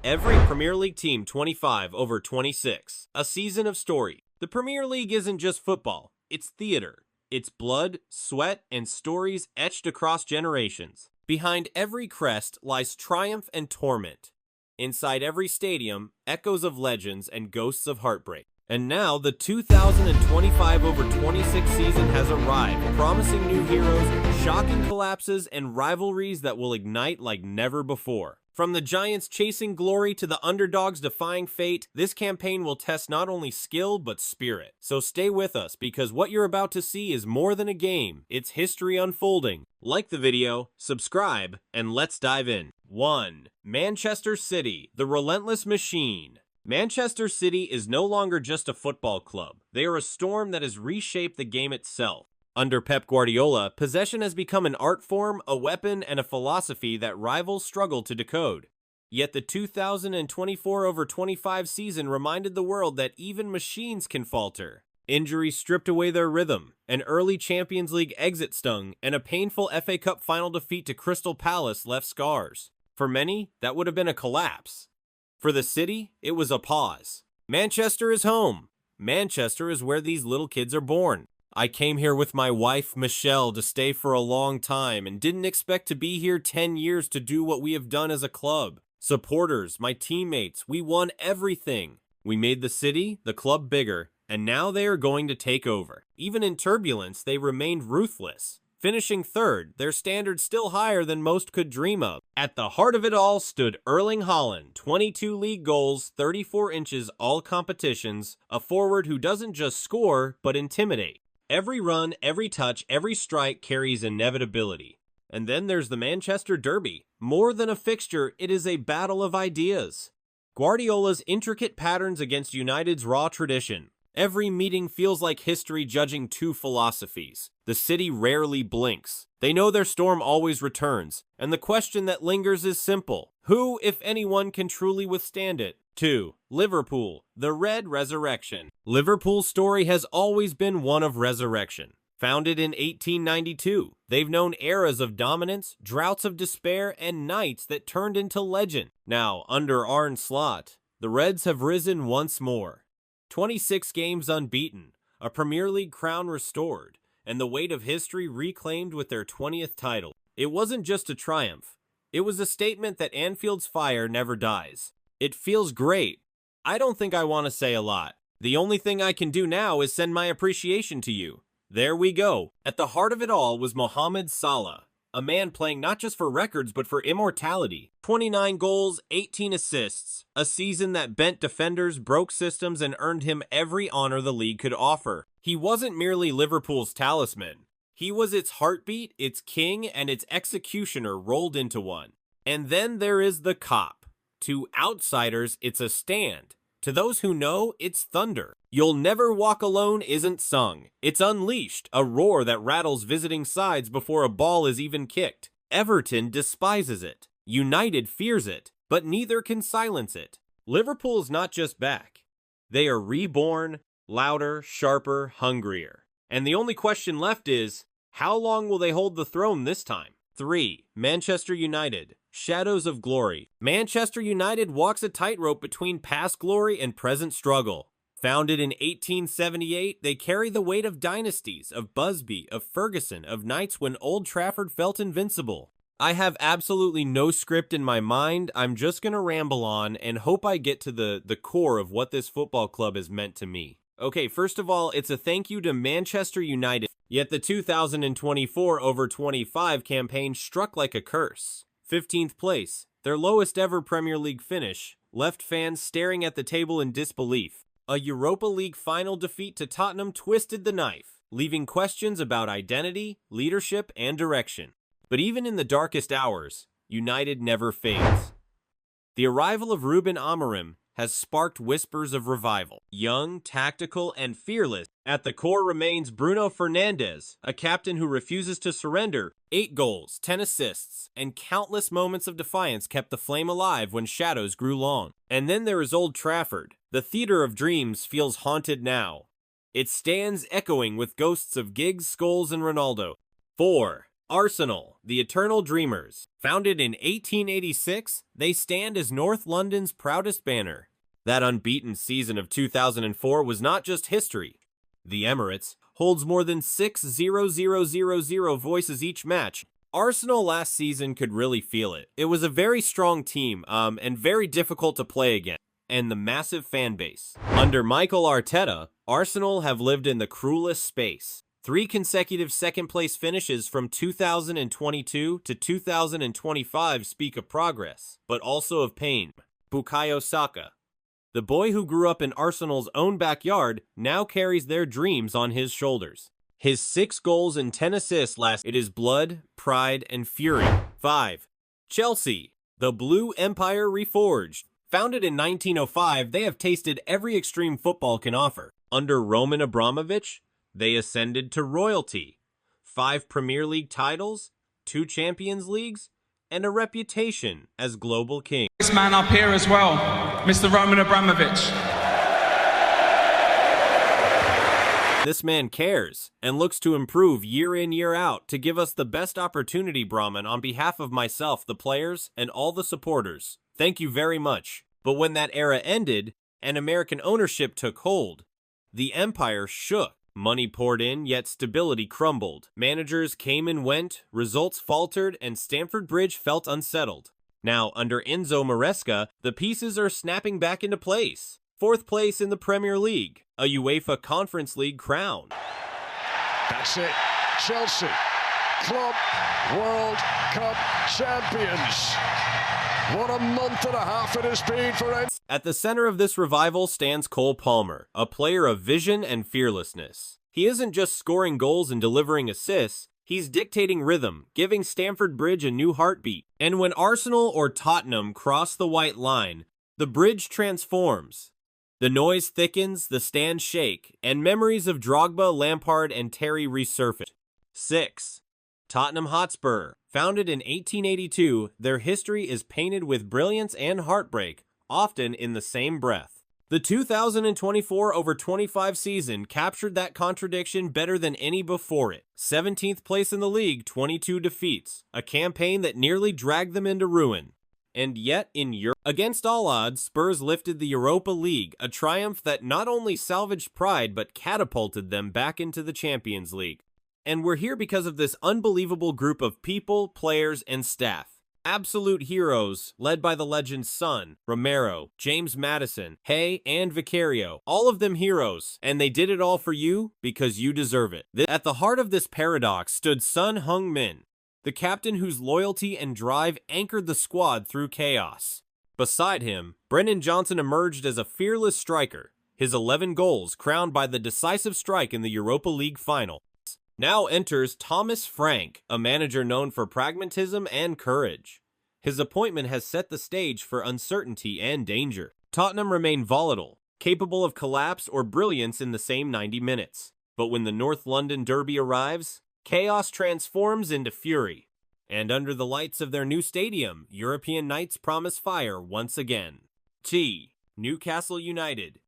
Every Premier League team 25 over 26. A season of story. The Premier League isn't just football, it's theater. It's blood, sweat, and stories etched across generations. Behind every crest lies triumph and torment. Inside every stadium, echoes of legends and ghosts of heartbreak. And now, the 2025 over 26 season has arrived, promising new heroes, shocking collapses, and rivalries that will ignite like never before. From the Giants chasing glory to the underdogs defying fate, this campaign will test not only skill but spirit. So stay with us, because what you're about to see is more than a game, it's history unfolding. Like the video, subscribe, and let's dive in. 1. Manchester City, the Relentless Machine. Manchester City is no longer just a football club. They are a storm that has reshaped the game itself. Under Pep Guardiola, possession has become an art form, a weapon, and a philosophy that rivals struggle to decode. Yet the 2024 over 25 season reminded the world that even machines can falter. Injuries stripped away their rhythm, an early Champions League exit stung, and a painful FA Cup final defeat to Crystal Palace left scars. For many, that would have been a collapse. For the city, it was a pause. Manchester is home. Manchester is where these little kids are born. I came here with my wife, Michelle, to stay for a long time and didn't expect to be here 10 years to do what we have done as a club. Supporters, my teammates, we won everything. We made the city, the club bigger, and now they are going to take over. Even in turbulence, they remained ruthless. Finishing third, their standards still higher than most could dream of. At the heart of it all stood Erling Haaland, 22 league goals, 34 inches all competitions, a forward who doesn't just score, but intimidate. Every run, every touch, every strike carries inevitability. And then there's the Manchester Derby. More than a fixture, it is a battle of ideas. Guardiola's intricate patterns against United's raw tradition. Every meeting feels like history judging two philosophies. The city rarely blinks. They know their storm always returns. And the question that lingers is simple. Who, if anyone, can truly withstand it? 2. Liverpool, the Red Resurrection. Liverpool's story has always been one of resurrection. Founded in 1892, they've known eras of dominance, droughts of despair, and nights that turned into legend. Now, under Arne Slot, the Reds have risen once more. 26 games unbeaten, a Premier League crown restored, and the weight of history reclaimed with their 20th title. It wasn't just a triumph. It was a statement that Anfield's fire never dies. It feels great. I don't think I want to say a lot. The only thing I can do now is send my appreciation to you. There we go. At the heart of it all was Mohamed Salah, a man playing not just for records but for immortality. 29 goals, 18 assists, a season that bent defenders, broke systems, and earned him every honor the league could offer. He wasn't merely Liverpool's talisman. He was its heartbeat, its king, and its executioner rolled into one. And then there is the cop. To outsiders, it's a stand. To those who know, it's thunder. You'll Never Walk Alone isn't sung. It's unleashed, a roar that rattles visiting sides before a ball is even kicked. Everton despises it. United fears it, but neither can silence it. Liverpool's not just back. They are reborn, louder, sharper, hungrier. And the only question left is, how long will they hold the throne this time? 3. Manchester United, shadows of glory. Manchester United walks a tightrope between past glory and present struggle. Founded in 1878, they carry the weight of dynasties, of Busby, of Ferguson, of nights when Old Trafford felt invincible. I have absolutely no script in my mind. I'm just going to ramble on and hope I get to the core of what this football club has meant to me. Okay, first of all, it's a thank you to Manchester United. Yet the 2024 over 25 campaign struck like a curse. 15th place, their lowest ever Premier League finish, left fans staring at the table in disbelief. A Europa League final defeat to Tottenham twisted the knife, leaving questions about identity, leadership, and direction. But even in the darkest hours, United never fades. The arrival of Ruben Amorim has sparked whispers of revival. Young, tactical, and fearless, at the core remains Bruno Fernandes, a captain who refuses to surrender. 8 goals, 10 assists, and countless moments of defiance kept the flame alive when shadows grew long. And then there is Old Trafford. The theater of dreams feels haunted now. It stands echoing with ghosts of Giggs, Scholes, and Ronaldo. 4. Arsenal, the Eternal Dreamers. Founded in 1886, they stand as North London's proudest banner. That unbeaten season of 2004 was not just history. The Emirates holds more than 6,000 voices each match. Arsenal last season could really feel it. It was a very strong team, and very difficult to play against, and the massive fan base. Under Mikel Arteta, Arsenal have lived in the cruelest space. 3 consecutive second-place finishes from 2022 to 2025 speak of progress, but also of pain. Bukayo Saka, the boy who grew up in Arsenal's own backyard, now carries their dreams on his shoulders. His 6 goals and 10 assists last. It is blood, pride, and fury. 5. Chelsea, the Blue Empire Reforged. Founded in 1905, they have tasted every extreme football can offer. Under Roman Abramovich, they ascended to royalty. 5 Premier League titles, 2 Champions Leagues, and a reputation as global king. This man up here as well, Mr. Roman Abramovich. This man cares and looks to improve year in, year out to give us the best opportunity, Brahman, on behalf of myself, the players, and all the supporters. Thank you very much. But when that era ended and American ownership took hold, the empire shook. Money poured in, yet stability crumbled. Managers came and went, results faltered, and Stamford Bridge felt unsettled. Now, under Enzo Maresca, the pieces are snapping back into place. 4th place in the Premier League, a UEFA Conference League crown. That's it. Chelsea, Club World Cup champions. What a month and a half it has been for Enzo. At the center of this revival stands Cole Palmer, a player of vision and fearlessness. He isn't just scoring goals and delivering assists, he's dictating rhythm, giving Stamford Bridge a new heartbeat. And when Arsenal or Tottenham cross the white line, the bridge transforms. The noise thickens, the stands shake, and memories of Drogba, Lampard, and Terry resurface. 6. Tottenham Hotspur. Founded in 1882, their history is painted with brilliance and heartbreak, often in the same breath. The 2024/25 season captured that contradiction better than any before it. 17th place in the league, 22 defeats, a campaign that nearly dragged them into ruin. And yet, in Europe, against all odds, Spurs lifted the Europa League, a triumph that not only salvaged pride but catapulted them back into the Champions League. And we're here because of this unbelievable group of people, players, and staff. Absolute heroes, led by the legend's son, Romero, James Maddison, Hay, and Vicario. All of them heroes, and they did it all for you because you deserve it. At the heart of this paradox stood Son Heung-min, the captain whose loyalty and drive anchored the squad through chaos. Beside him, Brennan Johnson emerged as a fearless striker, his 11 goals crowned by the decisive strike in the Europa League final. Now enters Thomas Frank, a manager known for pragmatism and courage. His appointment has set the stage for uncertainty and danger. Tottenham remain volatile, capable of collapse or brilliance in the same 90 minutes. But when the North London derby arrives, chaos transforms into fury. And under the lights of their new stadium, European nights promise fire once again. Newcastle United.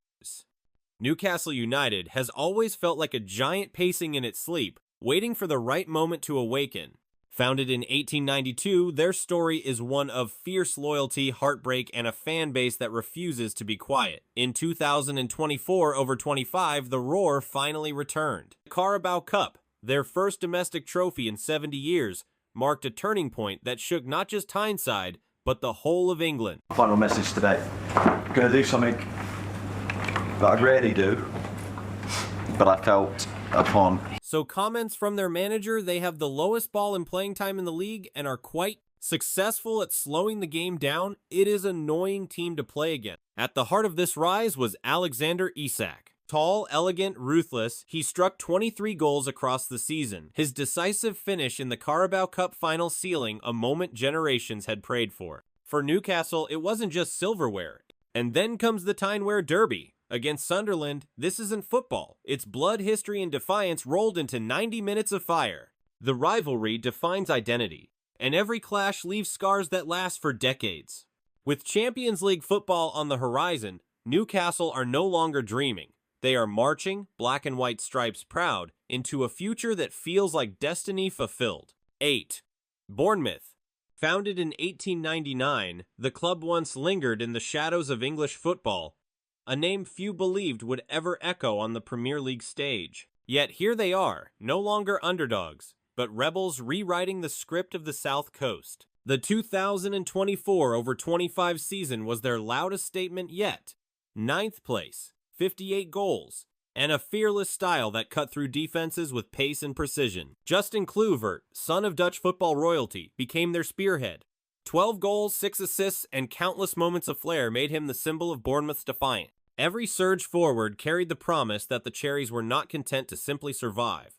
Newcastle United has always felt like a giant pacing in its sleep, waiting for the right moment to awaken. Founded in 1892, their story is one of fierce loyalty, heartbreak, and a fan base that refuses to be quiet. In 2024/25, the Roar finally returned. The Carabao Cup, their first domestic trophy in 70 years, marked a turning point that shook not just Tyneside, but the whole of England. Final message today. I'm going to do something that I rarely do, but I felt upon. So comments from their manager, they have the lowest ball in playing time in the league and are quite successful at slowing the game down. It is an annoying team to play against. At the heart of this rise was Alexander Isak. Tall, elegant, ruthless, he struck 23 goals across the season. His decisive finish in the Carabao Cup final sealing a moment generations had prayed for. For Newcastle, it wasn't just silverware. And then comes the Tyneside Derby. Against Sunderland, this isn't football. It's blood, history, and defiance rolled into 90 minutes of fire. The rivalry defines identity, and every clash leaves scars that last for decades. With Champions League football on the horizon, Newcastle are no longer dreaming. They are marching, black and white stripes proud, into a future that feels like destiny fulfilled. 8. Bournemouth. Founded in 1899, the club once lingered in the shadows of English football, a name few believed would ever echo on the Premier League stage. Yet here they are, no longer underdogs, but rebels rewriting the script of the South Coast. The 2024/25 season was their loudest statement yet. 9th place, 58 goals, and a fearless style that cut through defenses with pace and precision. Justin Kluivert, son of Dutch football royalty, became their spearhead. 12 goals, 6 assists, and countless moments of flair made him the symbol of Bournemouth's defiance. Every surge forward carried the promise that the Cherries were not content to simply survive.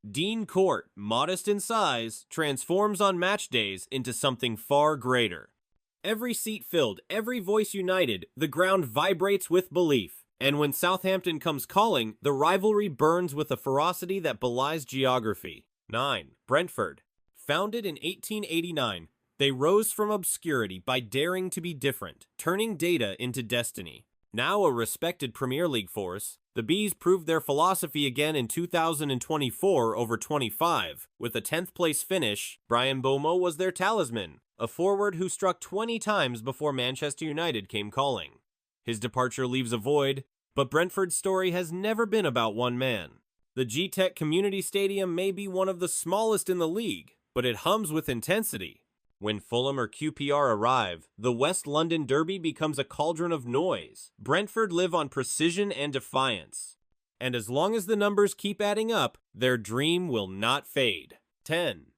Dean Court, modest in size, transforms on match days into something far greater. Every seat filled, every voice united, the ground vibrates with belief. And when Southampton comes calling, the rivalry burns with a ferocity that belies geography. 9. Brentford. Founded in 1889, they rose from obscurity by daring to be different, turning data into destiny. Now a respected Premier League force, the Bees proved their philosophy again in 2024/25. With a 10th place finish, Brian Bomo was their talisman, a forward who struck 20 times before Manchester United came calling. His departure leaves a void, but Brentford's story has never been about one man. The G-Tech Community Stadium may be one of the smallest in the league, but it hums with intensity. When Fulham or QPR arrive, the West London Derby becomes a cauldron of noise. Brentford live on precision and defiance. And as long as the numbers keep adding up, their dream will not fade. 10.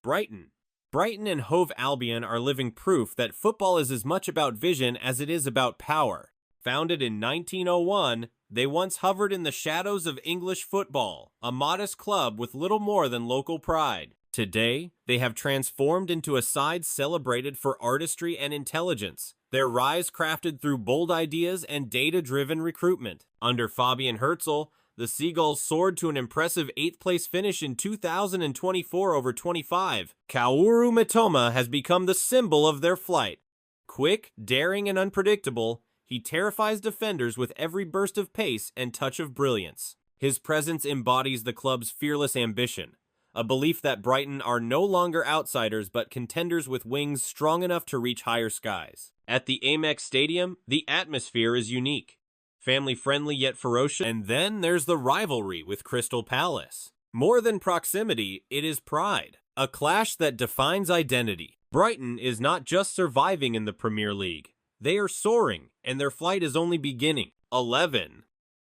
Brighton. Brighton and Hove Albion are living proof that football is as much about vision as it is about power. Founded in 1901, they once hovered in the shadows of English football, a modest club with little more than local pride. Today, they have transformed into a side celebrated for artistry and intelligence, their rise crafted through bold ideas and data-driven recruitment. Under Fabian Herzl, the Seagulls soared to an impressive 8th place finish in 2024/25. Kaoru Mitoma has become the symbol of their flight. Quick, daring, and unpredictable, he terrifies defenders with every burst of pace and touch of brilliance. His presence embodies the club's fearless ambition, a belief that Brighton are no longer outsiders but contenders with wings strong enough to reach higher skies. At the Amex Stadium, the atmosphere is unique, family-friendly yet ferocious, and then there's the rivalry with Crystal Palace. More than proximity, it is pride, a clash that defines identity. Brighton is not just surviving in the Premier League, they are soaring, and their flight is only beginning. 11.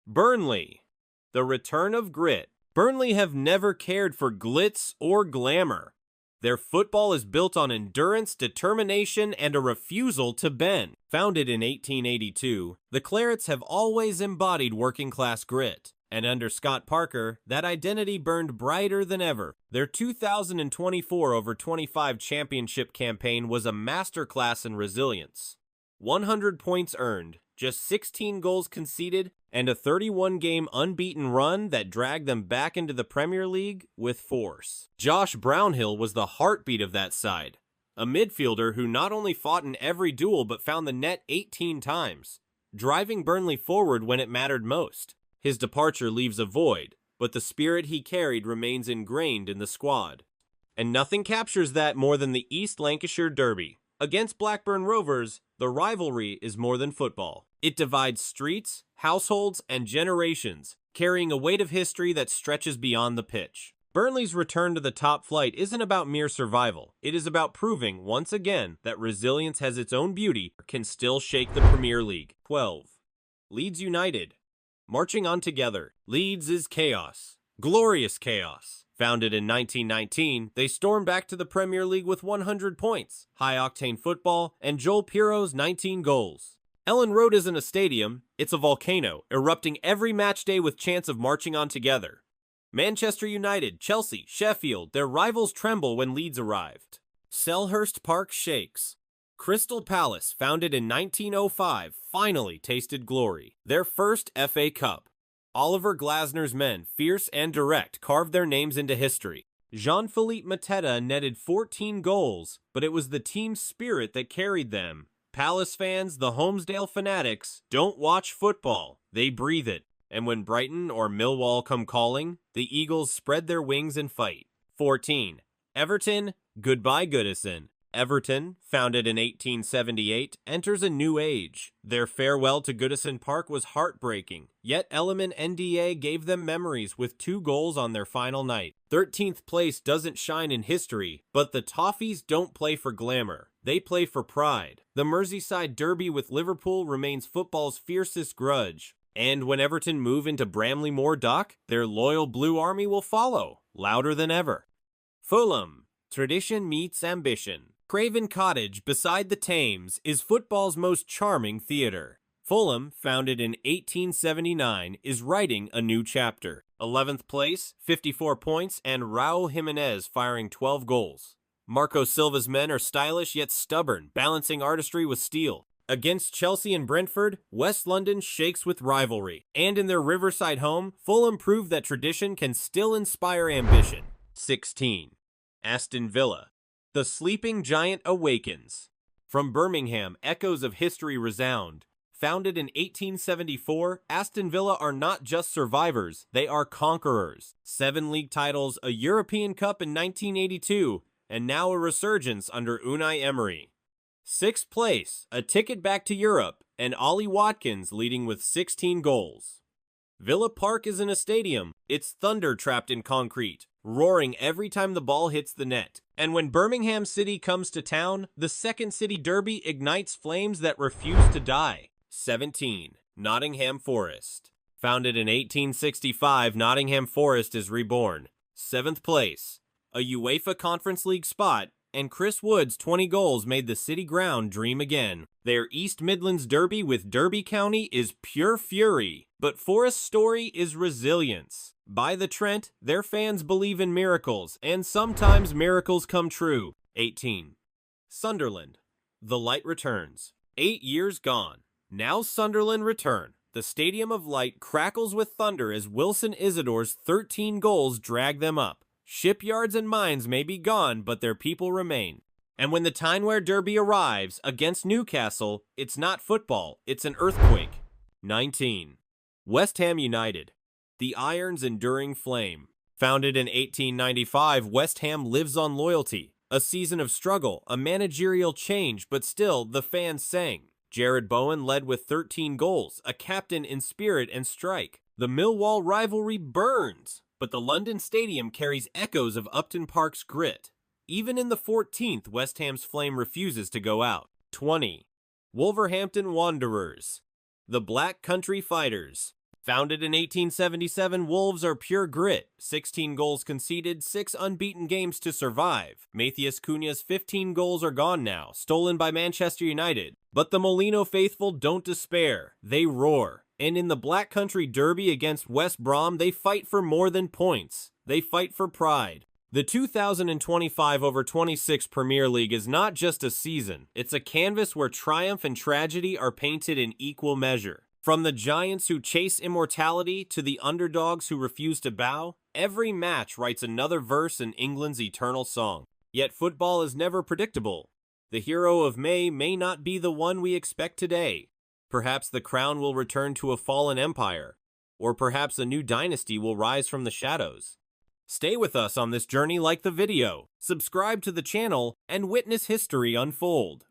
Burnley. The return of grit. Burnley have never cared for glitz or glamour. Their football is built on endurance, determination, and a refusal to bend. Founded in 1882, the Clarets have always embodied working-class grit. And under Scott Parker, that identity burned brighter than ever. Their 2024/25 championship campaign was a masterclass in resilience. 100 points earned, just 16 goals conceded, and a 31-game unbeaten run that dragged them back into the Premier League with force. Josh Brownhill was the heartbeat of that side, a midfielder who not only fought in every duel but found the net 18 times, driving Burnley forward when it mattered most. His departure leaves a void, but the spirit he carried remains ingrained in the squad. And nothing captures that more than the East Lancashire Derby. Against Blackburn Rovers, the rivalry is more than football. It divides streets, households, and generations, carrying a weight of history that stretches beyond the pitch. Burnley's return to the top flight isn't about mere survival. It is about proving, once again, that resilience has its own beauty, can still shake the Premier League. 12. Leeds United. Marching on together. Leeds is chaos. Glorious chaos. Founded in 1919, they stormed back to the Premier League with 100 points, high-octane football, and Joel Piro's 19 goals. Ellen Road isn't a stadium, it's a volcano, erupting every match day with chance of marching on together. Manchester United, Chelsea, Sheffield, their rivals tremble when Leeds arrived. Selhurst Park shakes. Crystal Palace, founded in 1905, finally tasted glory. Their first FA Cup. Oliver Glasner's men, fierce and direct, carved their names into history. Jean-Philippe Mateta netted 14 goals, but it was the team spirit that carried them. Palace fans, the Holmesdale fanatics, don't watch football, they breathe it. And when Brighton or Millwall come calling, the Eagles spread their wings and fight. 14. Everton, goodbye Goodison. Everton, founded in 1878, enters a new age. Their farewell to Goodison Park was heartbreaking, yet Element NDA gave them memories with 2 goals on their final night. 13th place doesn't shine in history, but the Toffees don't play for glamour. They play for pride. The Merseyside derby with Liverpool remains football's fiercest grudge. And when Everton move into Bramley Moor Dock, their loyal Blue Army will follow, louder than ever. Fulham, tradition meets ambition. Craven Cottage beside the Thames is football's most charming theater. Fulham, founded in 1879, is writing a new chapter. 11th place, 54 points, and Raul Jimenez firing 12 goals. Marco Silva's men are stylish yet stubborn, balancing artistry with steel. Against Chelsea and Brentford, West London shakes with rivalry. And in their Riverside home, Fulham prove that tradition can still inspire ambition. 16. Aston Villa. The sleeping giant awakens. From Birmingham, echoes of history resound. Founded in 1874, Aston Villa are not just survivors, they are conquerors. 7 league titles, a European Cup in 1982, and now a resurgence under Unai Emery. 6th place, a ticket back to Europe, and Ollie Watkins leading with 16 goals. Villa Park isn't a stadium, it's thunder trapped in concrete, roaring every time the ball hits the net. And when Birmingham City comes to town, the Second City Derby ignites flames that refuse to die. 17. Nottingham Forest. Founded in 1865, Nottingham Forest is reborn. 7th place, a UEFA Conference League spot, and Chris Wood's 20 goals made the City ground dream again. Their East Midlands derby with Derby County is pure fury, but Forest's story is resilience. By the Trent, their fans believe in miracles, and sometimes miracles come true. 18. Sunderland. The light returns. 8 years gone. Now Sunderland return. The Stadium of Light crackles with thunder as Wilson Isidore's 13 goals drag them up. Shipyards and mines may be gone, but their people remain. And when the Tyne-Wear Derby arrives against Newcastle, it's not football, it's an earthquake. 19. West Ham United. The Iron's enduring flame. Founded in 1895, West Ham lives on loyalty. A season of struggle, a managerial change, but still, the fans sang. Jared Bowen led with 13 goals, a captain in spirit and strike. The Millwall rivalry burns, but the London Stadium carries echoes of Upton Park's grit. Even in the 14th, West Ham's flame refuses to go out. 20. Wolverhampton Wanderers. The Black Country Fighters. Founded in 1877, Wolves are pure grit. 16 goals conceded, 6 unbeaten games to survive. Matthias Cunha's 15 goals are gone now, stolen by Manchester United. But the Molino faithful don't despair. They roar. And in the Black Country Derby against West Brom, they fight for more than points. They fight for pride. The 2025/26 Premier League is not just a season. It's a canvas where triumph and tragedy are painted in equal measure. From the giants who chase immortality to the underdogs who refuse to bow, every match writes another verse in England's eternal song. Yet football is never predictable. The hero of may not be the one we expect today. Perhaps the crown will return to a fallen empire, or perhaps a new dynasty will rise from the shadows. Stay with us on this journey like the video, subscribe to the channel, and witness history unfold.